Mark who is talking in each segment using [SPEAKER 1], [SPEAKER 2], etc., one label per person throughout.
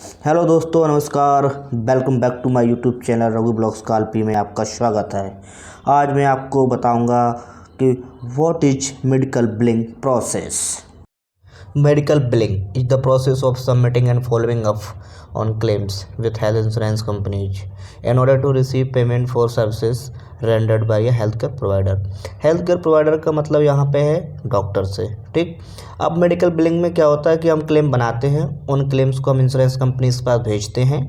[SPEAKER 1] Hello दोस्तों, नमस्कार। Welcome back to my YouTube channel Raghu blogs Kalpi में आपका स्वागत है। आज मैं आपको बताऊंगा कि what is medical billing process. Medical billing is the process of submitting and following up on claims with health insurance companies in order to receive payment for services rendered by a healthcare provider। Health care provider का मतलब यहाँ पे है doctor से। ठीक, अब medical billing में क्या होता है कि हम क्लेम बनाते हैं, उन क्लेम्स को हम इंश्योरेंस कंपनीज के पास भेजते हैं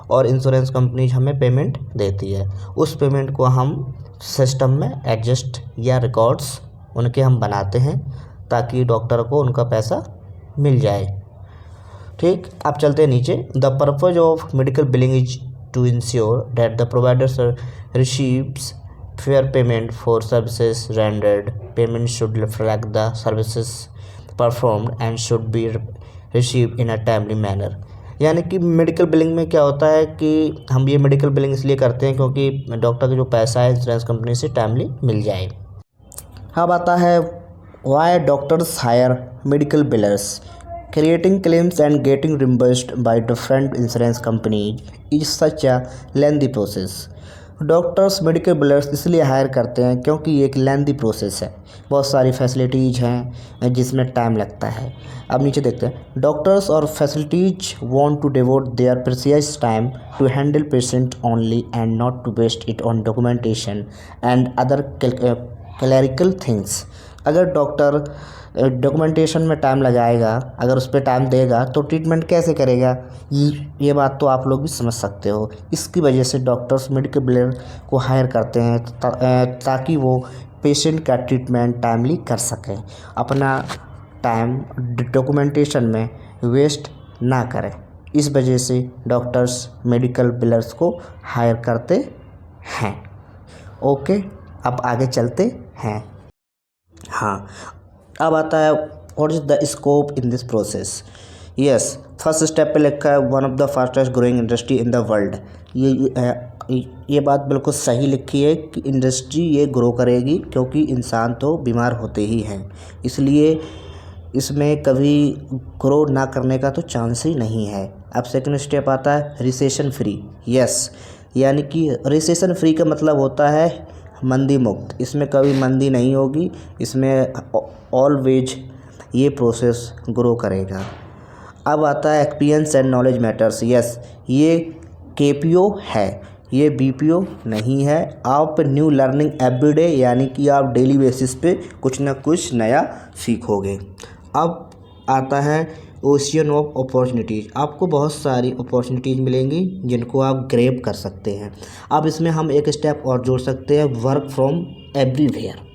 [SPEAKER 1] और इंश्योरेंस कंपनीज हमें पेमेंट देती है। उस पेमेंट को हम सिस्टम में एडजस्ट या रिकॉर्ड्स उनके हम बनाते हैं ताकि डॉक्टर को उनका पैसा मिल जाए। ठीक, आप चलते हैं नीचे। The purpose of medical billing is to ensure that the provider receives fair payment for services rendered. Payment should reflect the services performed and should be received in a timely manner. यानी कि medical billing में क्या होता है कि हम ये medical billing इसलिए करते हैं क्योंकि डॉक्टर का जो पैसा है इंश्योरेंस कंपनी से टाइमली मिल जाए। अब आता है why doctors hire medical billers। Creating claims and getting reimbursed by different insurance companies is such a lengthy process। Doctors medical billers इसलिए हायर करते हैं क्योंकि ये एक लेंदी प्रोसेस है, बहुत सारी फैसिलिटीज़ हैं जिसमें टाइम लगता है। अब नीचे देखते हैं। डॉक्टर्स और facilities want to devote their precious time to handle patient only and not to waste it on documentation and other clerical things. अगर डॉक्टर डॉक्यूमेंटेशन में टाइम लगाएगा, अगर उस पर टाइम देगा तो ट्रीटमेंट कैसे करेगा, ये बात तो आप लोग भी समझ सकते हो। इसकी वजह से डॉक्टर्स मेडिकल बिलर को हायर करते हैं ताकि वो पेशेंट का ट्रीटमेंट टाइमली कर सकें, अपना टाइम डॉक्यूमेंटेशन में वेस्ट ना करें। इस वजह से डॉक्टर्स मेडिकल बिलर्स को हायर करते हैं। ओके, अब आगे चलते हैं। हाँ, अब आता है what is the scope in this process. Yes, first step पे लिखा है one of the fastest growing industry in the world. ये बात बिल्कुल सही लिखी है कि इंडस्ट्री ये ग्रो करेगी क्योंकि इंसान तो बीमार होते ही हैं, इसलिए इसमें कभी ग्रो ना करने का तो चांस ही नहीं है। अब सेकंड स्टेप आता है रिसेशन फ्री। यस, यानी कि रिसेशन फ्री का मतलब होता है मंदी मुक्त। इसमें कभी मंदी नहीं होगी, इसमें ऑलवेज ये प्रोसेस ग्रो करेगा। अब आता है experience and knowledge matters. Yes, ये केपीओ है, ये बीपीओ नहीं है। आप न्यू लर्निंग एवरीडे, यानी कि आप डेली बेसिस पे कुछ ना कुछ नया सीखोगे। अब आता है ओशियन ऑफ अपॉर्चुनिटीज़। आपको बहुत सारी अपॉर्चुनिटीज़ मिलेंगी जिनको आप ग्रैब कर सकते हैं। अब इसमें हम एक स्टेप और जोड़ सकते हैं, वर्क फ्रॉम एवरीवेयर।